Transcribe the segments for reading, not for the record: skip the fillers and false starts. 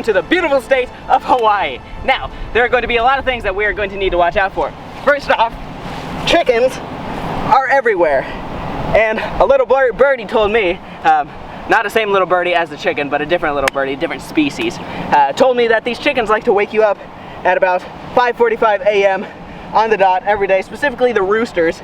to the beautiful state of Hawaii. Now, there are going to be a lot of things that we are going to need to watch out for. First off, chickens are everywhere. And a little birdie told me, not the same little birdie as the chicken, but a different little birdie, different species, told me that these chickens like to wake you up at about 5:45 a.m. on the dot every day. Specifically the roosters,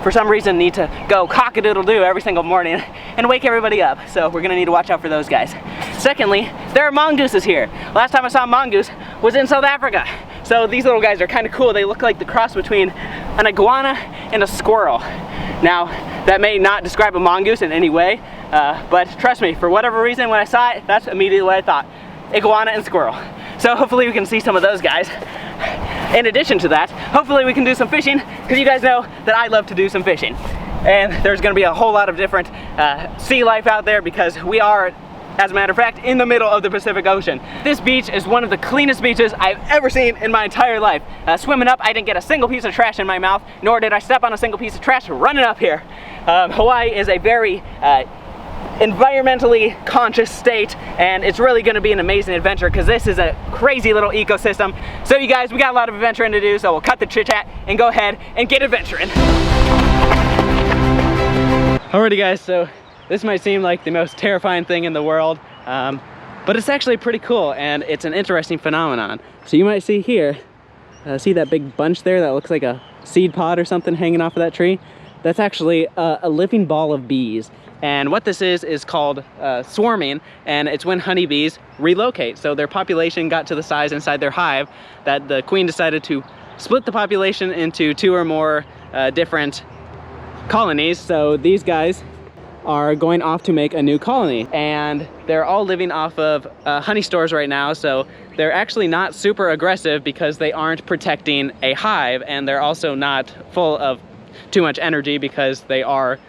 for some reason, need to go cock-a-doodle-doo every single morning and wake everybody up. So we're gonna need to watch out for those guys. Secondly, there are mongooses here. Last time I saw a mongoose was in South Africa. So these little guys are kind of cool. They look like the cross between an iguana and a squirrel. Now, that may not describe a mongoose in any way, but trust me, for whatever reason, when I saw it, that's immediately what I thought. Iguana and squirrel. So hopefully we can see some of those guys. In addition to that, hopefully we can do some fishing, because you guys know that I love to do some fishing. And there's gonna be a whole lot of different sea life out there, because we are, as a matter of fact, in the middle of the Pacific Ocean. This beach is one of the cleanest beaches I've ever seen in my entire life. Swimming up, I didn't get a single piece of trash in my mouth, nor did I step on a single piece of trash running up here. Hawaii is a very environmentally conscious state, and it's really going to be an amazing adventure, because this is a crazy little ecosystem. So you guys, we got a lot of adventuring to do, so we'll cut the chit chat and go ahead and get adventuring. Alrighty guys, so this might seem like the most terrifying thing in the world, but it's actually pretty cool, and it's an interesting phenomenon. So you might see here, see that big bunch there that looks like a seed pod or something hanging off of that tree? That's actually a living ball of bees. And what this is called swarming, and it's when honeybees relocate. So their population got to the size inside their hive that the queen decided to split the population into 2 or more different colonies. So these guys are going off to make a new colony, and they're all living off of honey stores right now. So they're actually not super aggressive, because they aren't protecting a hive, and they're also not full of too much energy, because they are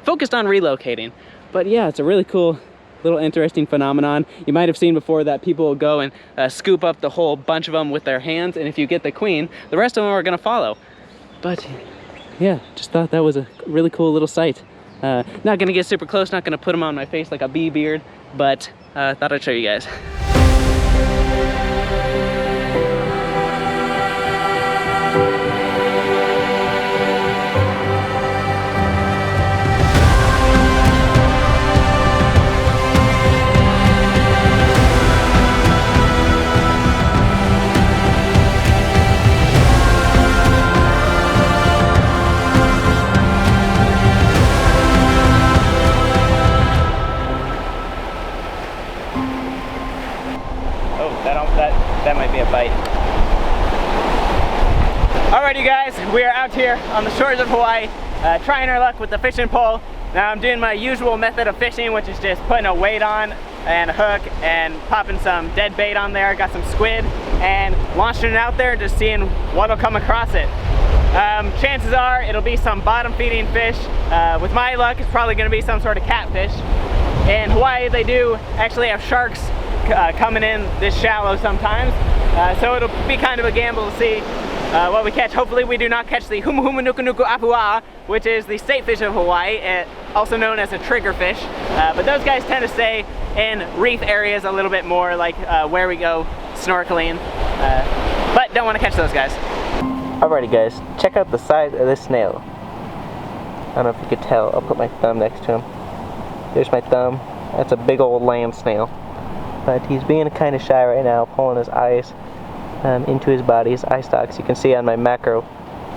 focused on relocating. But yeah, it's a really cool little interesting phenomenon. You might have seen before that people will go and scoop up the whole bunch of them with their hands, and if you get the queen, the rest of them are gonna follow. But yeah, just thought that was a really cool little sight. Not gonna get super close, not gonna put them on my face like a bee beard, but thought I'd show you guys. That might be a bite. Alright you guys, we are out here on the shores of Hawaii, trying our luck with the fishing pole. Now I'm doing my usual method of fishing, which is just putting a weight on and a hook and popping some dead bait on there. Got some squid and launching it out there and just seeing what'll come across it. Chances are it'll be some bottom feeding fish. With my luck, it's probably going to be some sort of catfish. In Hawaii they do actually have sharks coming in this shallow sometimes, so it'll be kind of a gamble to see what we catch. Hopefully we do not catch the humuhumunukunuku apua, which is the state fish of Hawaii, also known as a triggerfish, but those guys tend to stay in reef areas a little bit more, like where we go snorkeling, but don't want to catch those guys. Alrighty guys, check out the size of this snail. I don't know if you could tell. I'll put my thumb next to him. There's my thumb. That's a big old land snail. But he's being kind of shy right now, pulling his eyes into his body, his eye stalks. You can see on my macro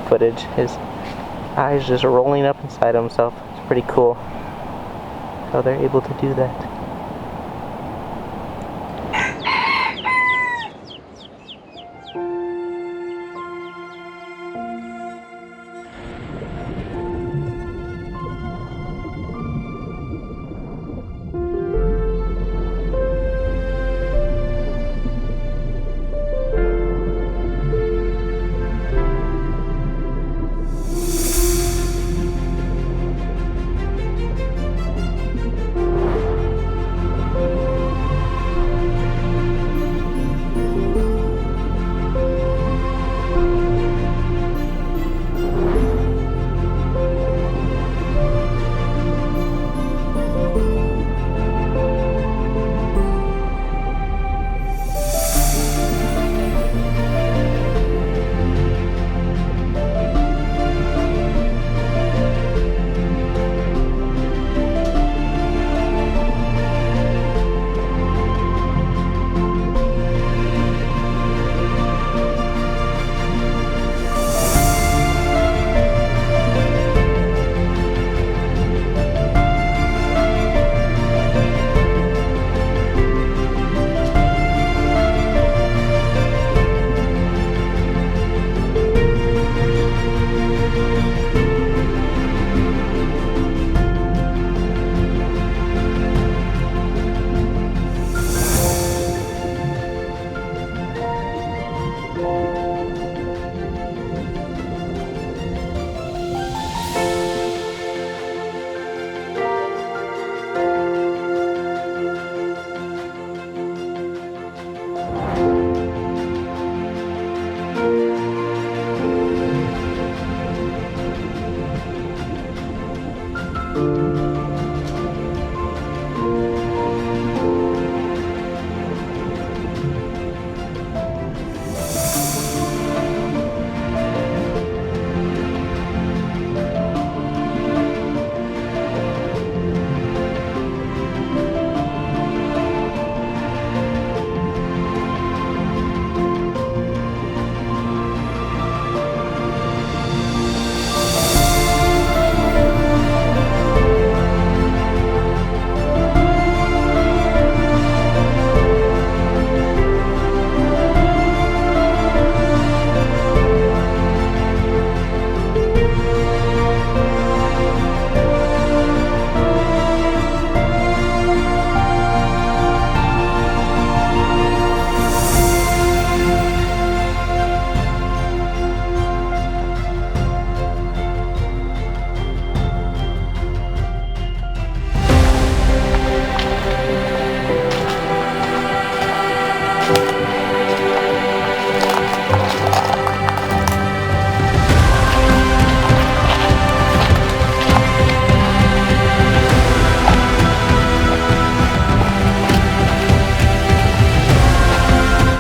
footage, his eyes just rolling up inside himself. It's pretty cool how they're able to do that.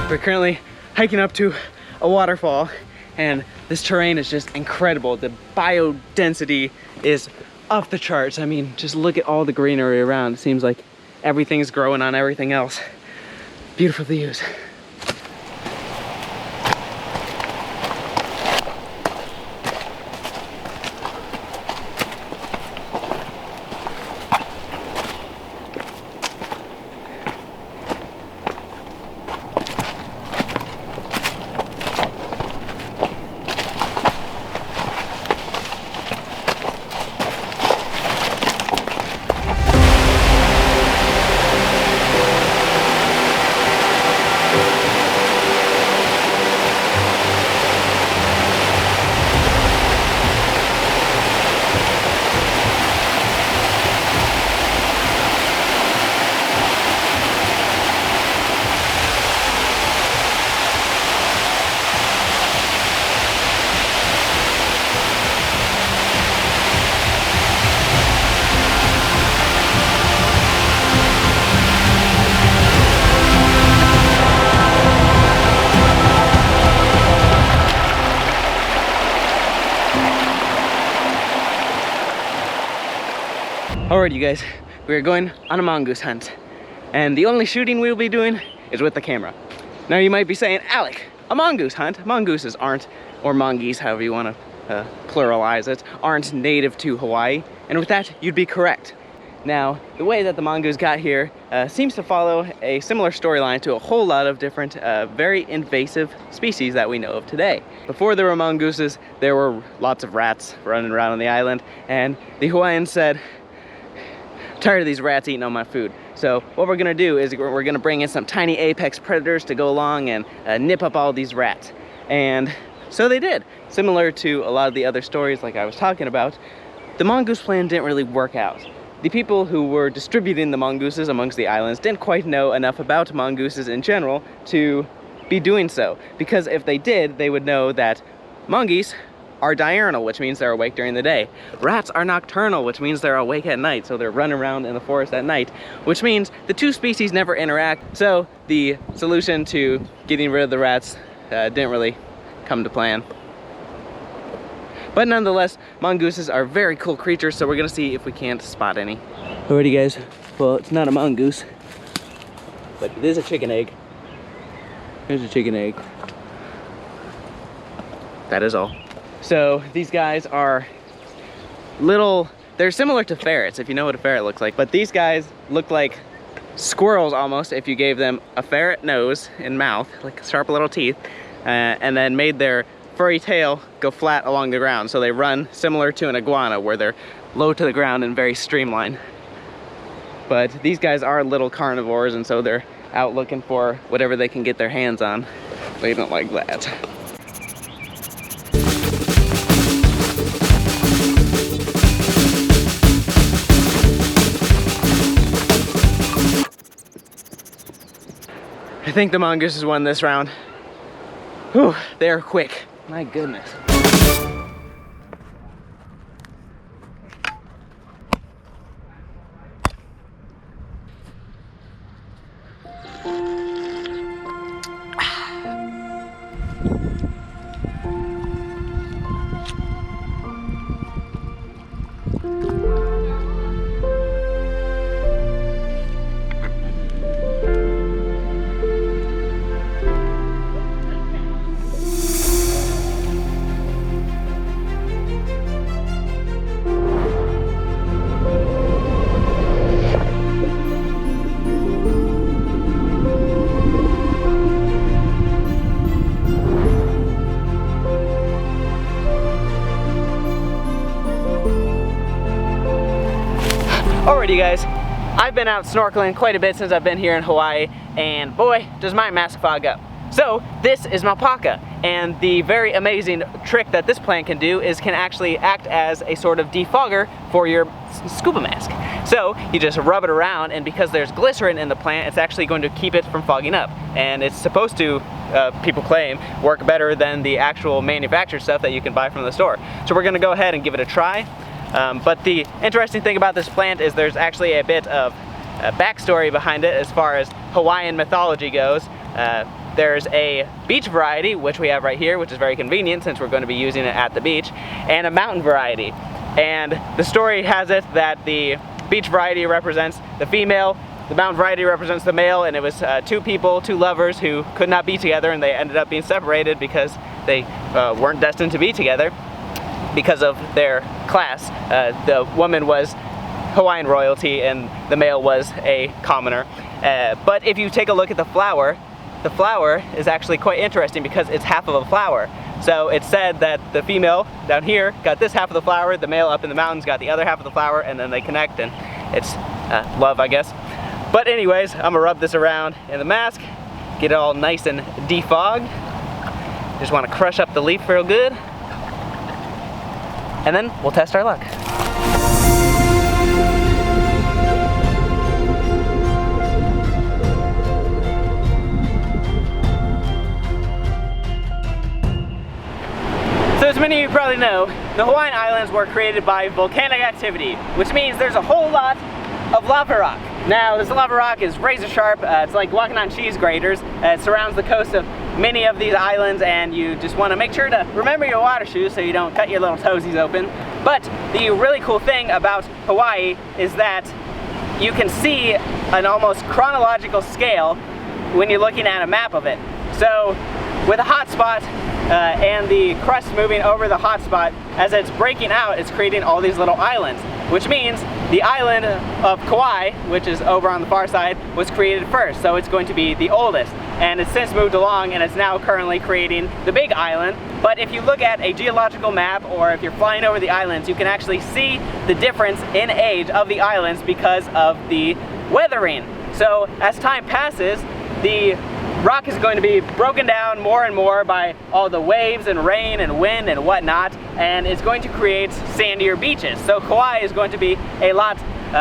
We're currently hiking up to a waterfall, and this terrain is just incredible. The biodensity is off the charts. I mean, just look at all the greenery around. It seems like everything's growing on everything else. Beautiful views. Alright, you guys, we are going on a mongoose hunt, and the only shooting we'll be doing is with the camera. Now you might be saying, Alec, a mongoose hunt? Mongooses aren't, or mongeese, however you want to pluralize it, aren't native to Hawaii, and with that, you'd be correct. Now, the way that the mongoose got here seems to follow a similar storyline to a whole lot of different, very invasive species that we know of today. Before there were mongooses, there were lots of rats running around on the island, and the Hawaiians said, tired of these rats eating all my food. So what we're gonna do is we're gonna bring in some tiny apex predators to go along and nip up all these rats. And so they did. Similar to a lot of the other stories like I was talking about, the mongoose plan didn't really work out. The people who were distributing the mongooses amongst the islands didn't quite know enough about mongooses in general to be doing so. Because if they did, they would know that mongoose are diurnal, which means they're awake during the day. Rats are nocturnal, which means they're awake at night, so they're running around in the forest at night, which means the two species never interact. So the solution to getting rid of the rats didn't really come to plan. But nonetheless, mongooses are very cool creatures, so we're gonna see if we can't spot any. Alrighty guys, well, it's not a mongoose, but it is a chicken egg. Here's a chicken egg. That is all. So these guys are little, they're similar to ferrets, if you know what a ferret looks like, but these guys look like squirrels almost if you gave them a ferret nose and mouth, like sharp little teeth, and then made their furry tail go flat along the ground. So they run similar to an iguana, where they're low to the ground and very streamlined. But these guys are little carnivores, and so they're out looking for whatever they can get their hands on. They don't like that. I think the mongooses won this round. Whew, they're quick. My goodness. Alrighty guys, I've been out snorkeling quite a bit since I've been here in Hawaii, and boy, does my mask fog up. So this is Maupaka, and the very amazing trick that this plant can do is can actually act as a sort of defogger for your scuba mask. So you just rub it around, and because there's glycerin in the plant, it's actually going to keep it from fogging up. And it's supposed to, people claim, work better than the actual manufactured stuff that you can buy from the store. So we're gonna go ahead and give it a try. But the interesting thing about this plant is there's actually a bit of backstory behind it as far as Hawaiian mythology goes. There's a beach variety, which we have right here, which is very convenient since we're going to be using it at the beach, and a mountain variety. And the story has it that the beach variety represents the female, the mountain variety represents the male, and it was two people, two lovers who could not be together, and they ended up being separated because they weren't destined to be together because of their class. The woman was Hawaiian royalty and the male was a commoner. But if you take a look at the flower is actually quite interesting because it's half of a flower. So it's said that the female down here got this half of the flower, the male up in the mountains got the other half of the flower, and then they connect, and it's love, I guess. But anyways, I'm gonna rub this around in the mask, get it all nice and defogged. Just wanna crush up the leaf real good, and then we'll test our luck. So as many of you probably know, the Hawaiian Islands were created by volcanic activity, which means there's a whole lot of lava rock. Now, this lava rock is razor sharp. It's like walking on cheese graters. It surrounds the coast of many of these islands, and you just want to make sure to remember your water shoes so you don't cut your little toesies open. But the really cool thing about Hawaii is that you can see an almost chronological scale when you're looking at a map of it. So with a hot spot and the crust moving over the hot spot, as it's breaking out, it's creating all these little islands, which means the island of Kauai, which is over on the far side, was created first, so it's going to be the oldest. And it's since moved along, and it's now currently creating the big island. But if you look at a geological map, or if you're flying over the islands, you can actually see the difference in age of the islands because of the weathering. So as time passes, the rock is going to be broken down more and more by all the waves and rain and wind and whatnot, and it's going to create sandier beaches. So Kauai is going to be a lot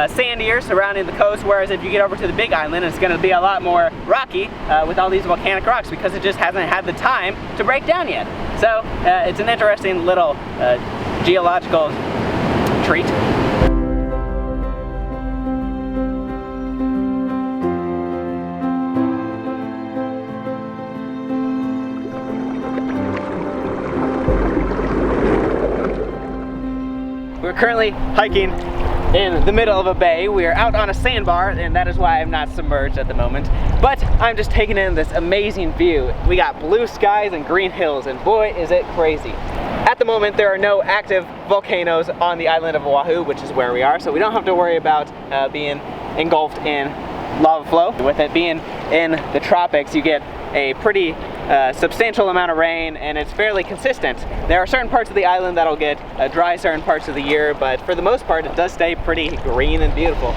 sandier surrounding the coast, whereas if you get over to the big island, it's going to be a lot more rocky with all these volcanic rocks because it just hasn't had the time to break down yet. So it's an interesting little geological treat. We're currently hiking in the middle of a bay. We are out on a sandbar, and that is why I'm not submerged at the moment. But I'm just taking in this amazing view. We got blue skies and green hills, and boy, is it crazy. At the moment, there are no active volcanoes on the island of Oahu, which is where we are, so we don't have to worry about being engulfed in lava flow. With it being in the tropics, you get a pretty substantial amount of rain, and it's fairly consistent. There are certain parts of the island that'll get dry certain parts of the year, but for the most part it does stay pretty green and beautiful.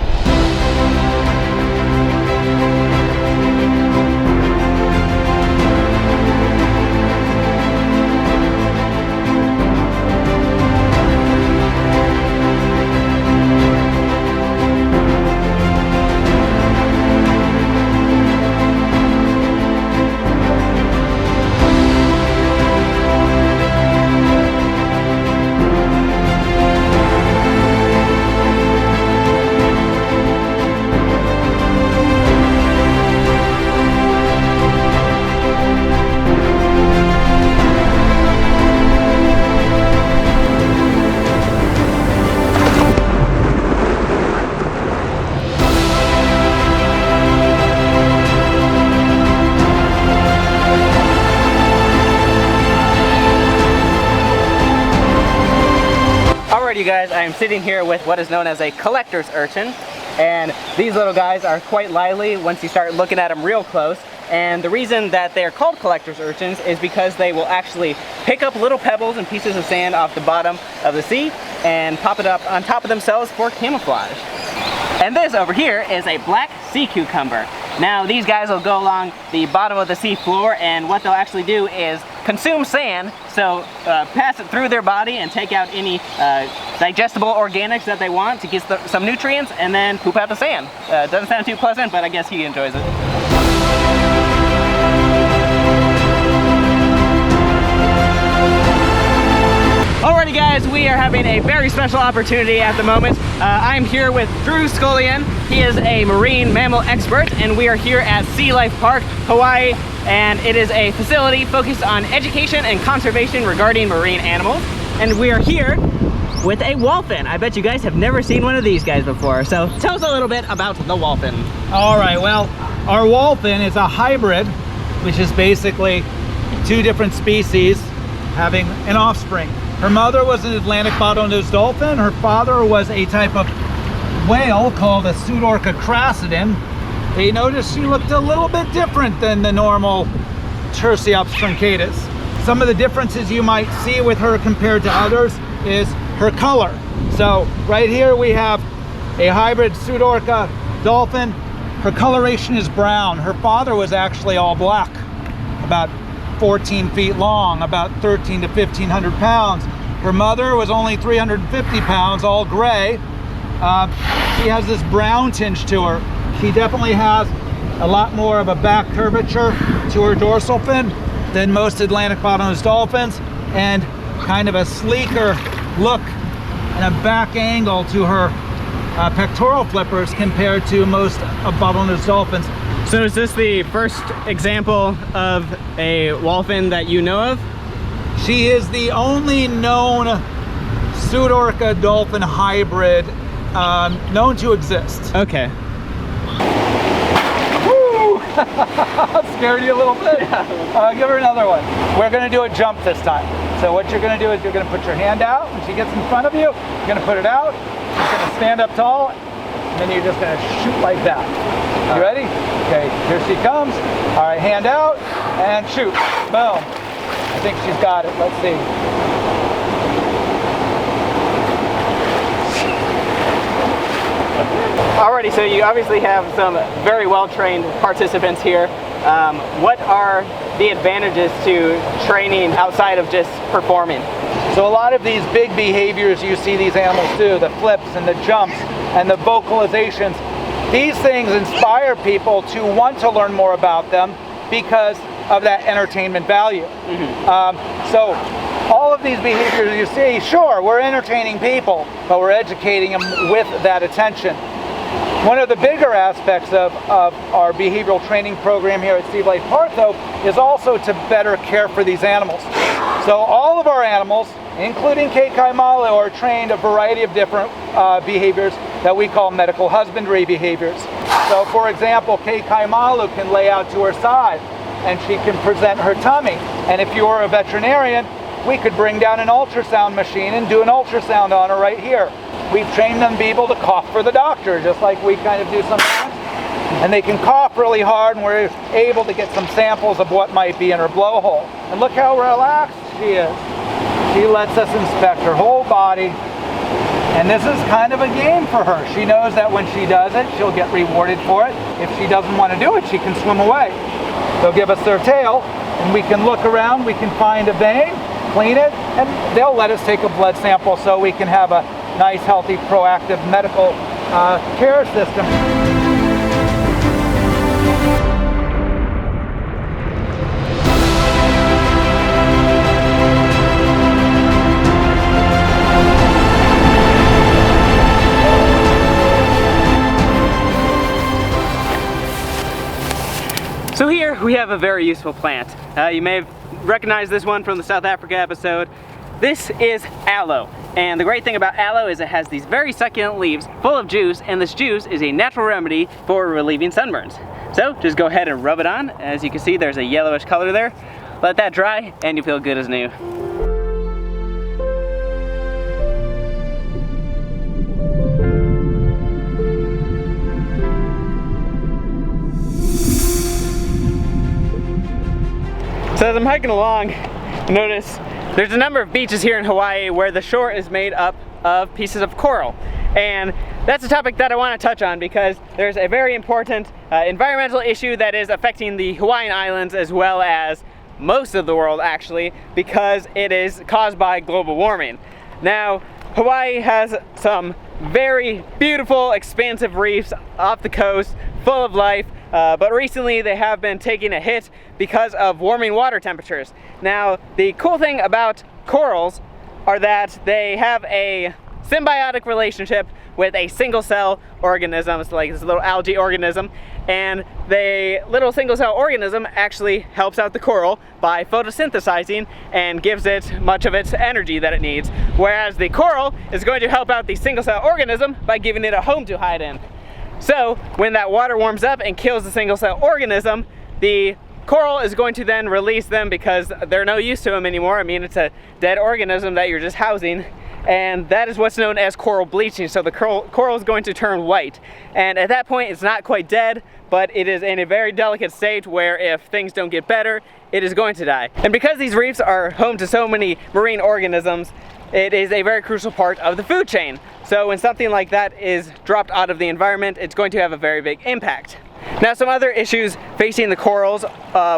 Alright you guys, I am sitting here with what is known as a collector's urchin, and these little guys are quite lively once you start looking at them real close. And the reason that they're called collector's urchins is because they will actually pick up little pebbles and pieces of sand off the bottom of the sea and pop it up on top of themselves for camouflage. And this over here is a black sea cucumber. Now these guys will go along the bottom of the sea floor, and what they'll actually do is consume sand, so pass it through their body and take out any digestible organics that they want to get some nutrients, and then poop out the sand. Doesn't sound too pleasant, but I guess he enjoys it. Alrighty guys, we are having a very special opportunity at the moment. I'm here with Drew Scullion. He is a marine mammal expert, and we are here at Sea Life Park, Hawaii, and it is a facility focused on education and conservation regarding marine animals. And we are here with a wholphin. I bet you guys have never seen one of these guys before, so tell us a little bit about the wholphin. Alright, well, our wholphin is a hybrid, which is basically two different species having an offspring. Her mother was an Atlantic bottlenose dolphin. Her father was a type of whale called a Pseudorca crassidin. They noticed she looked a little bit different than the normal Tursiops truncatus. Some of the differences you might see with her compared to others is her color. So right here we have a hybrid Pseudorca dolphin. Her coloration is brown. Her father was actually all black, about 14 feet long, about 13 to 1,500 pounds. Her mother was only 350 pounds, all gray. She has this brown tinge to her. She definitely has a lot more of a back curvature to her dorsal fin than most Atlantic bottlenose dolphins, and kind of a sleeker look and a back angle to her pectoral flippers compared to most bottlenose dolphins. So is this the first example of a wholphin that you know of? She is the only known Pseudorca dolphin hybrid known to exist. Okay. Woo! Scared you a little bit? Yeah. Give her another one. We're going to do a jump this time. So what you're going to do is you're going to put your hand out. When she gets in front of you, you're going to put it out. She's going to stand up tall, and then you're just going to shoot like that. You ready? Okay, here she comes. All right, hand out and shoot. Boom. I think she's got it. Let's see. Alrighty, so you obviously have some very well-trained participants here. What are the advantages to training outside of just performing? So a lot of these big behaviors you see these animals do, the flips and the jumps and the vocalizations, these things inspire people to want to learn more about them because of that entertainment value. So all of these behaviors you see, sure, we're entertaining people, but we're educating them with that attention. One of the bigger aspects of our behavioral training program here at Sea Life Park, though, is also to better care for these animals. So all of our animals, including Kei Malu, are trained a variety of different behaviors that we call medical husbandry behaviors. So for example, Kei Malu can lay out to her side and she can present her tummy. And if you were a veterinarian, we could bring down an ultrasound machine and do an ultrasound on her right here. We've trained them to be able to cough for the doctor, just like we kind of do sometimes. And they can cough really hard, and we're able to get some samples of what might be in her blowhole. And look how relaxed she is. She lets us inspect her whole body. And this is kind of a game for her. She knows that when she does it, she'll get rewarded for it. If she doesn't want to do it, she can swim away. They'll give us their tail, and we can look around, we can find a vein, clean it, and they'll let us take a blood sample so we can have a nice, healthy, proactive medical care system. So here we have a very useful plant. You may have recognized this one from the South Africa episode. This is aloe, and the great thing about aloe is it has these very succulent leaves full of juice, and this juice is a natural remedy for relieving sunburns. So just go ahead and rub it on. As you can see, there's a yellowish color there. Let that dry and you feel good as new. So as I'm hiking along, notice there's a number of beaches here in Hawaii where the shore is made up of pieces of coral. And that's a topic that I want to touch on because there's a very important environmental issue that is affecting the Hawaiian Islands as well as most of the world actually, because it is caused by global warming. Now, Hawaii has some very beautiful, expansive reefs off the coast, full of life, but recently they have been taking a hit because of warming water temperatures. Now, the cool thing about corals are that they have a symbiotic relationship with a single cell organism. It's like this little algae organism, and the little single cell organism actually helps out the coral by photosynthesizing and gives it much of its energy that it needs, whereas the coral is going to help out the single cell organism by giving it a home to hide in. So when that water warms up and kills the single cell organism, the coral is going to then release them because they're no use to them anymore. I mean, it's a dead organism that you're just housing, and that is what's known as coral bleaching. So the coral is going to turn white, and at that point it's not quite dead, but it is in a very delicate state where if things don't get better, it is going to die. And because these reefs are home to so many marine organisms, it is a very crucial part of the food chain. So when something like that is dropped out of the environment, it's going to have a very big impact. Now, some other issues facing the corals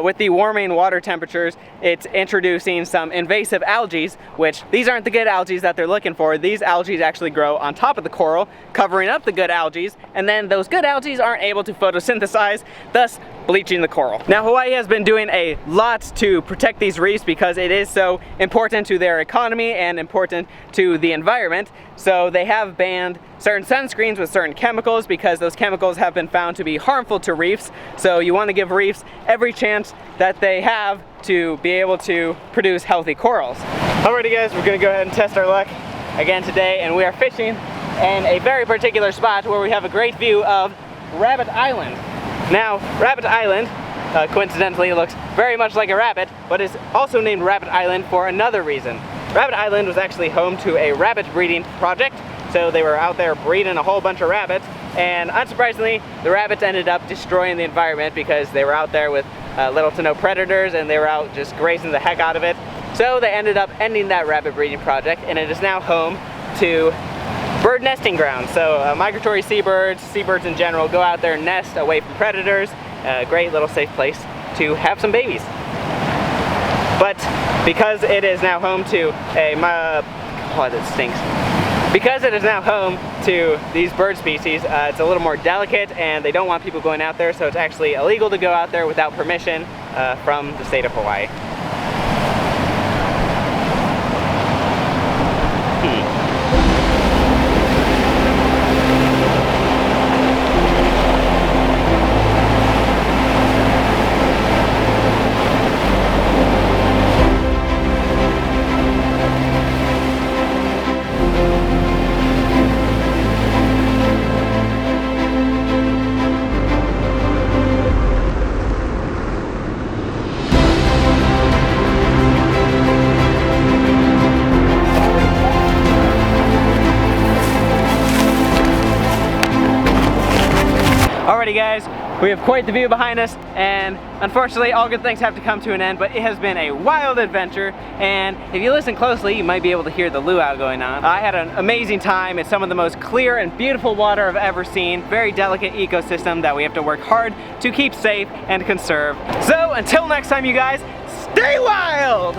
with the warming water temperatures, it's introducing some invasive algae, which these aren't the good algae that they're looking for. These algae actually grow on top of the coral, covering up the good algae, and then those good algae aren't able to photosynthesize, thus bleaching the coral. Now, Hawaii has been doing a lot to protect these reefs because it is so important to their economy and important to the environment. So they have banned certain sunscreens with certain chemicals because those chemicals have been found to be harmful to reefs. So you want to give reefs every chance that they have to be able to produce healthy corals. Alrighty guys, we're going to go ahead and test our luck again today, and we are fishing in a very particular spot where we have a great view of Rabbit Island. Now, Rabbit Island, coincidentally, looks very much like a rabbit, but is also named Rabbit Island for another reason. Rabbit Island was actually home to a rabbit breeding project, so they were out there breeding a whole bunch of rabbits, and unsurprisingly, the rabbits ended up destroying the environment because they were out there with little to no predators, and they were out just grazing the heck out of it. So they ended up ending that rabbit breeding project, and it is now home to bird nesting grounds. So migratory seabirds in general, go out there and nest away from predators. A great little safe place to have some babies. But because it is now home to because it is now home to these bird species, it's a little more delicate, and they don't want people going out there, so it's actually illegal to go out there without permission from the state of Hawaii. Alrighty guys, we have quite the view behind us, and unfortunately all good things have to come to an end, but it has been a wild adventure, and if you listen closely you might be able to hear the luau going on. I had an amazing time. It's some of the most clear and beautiful water I've ever seen. Very delicate ecosystem that we have to work hard to keep safe and conserve. So until next time you guys, stay wild!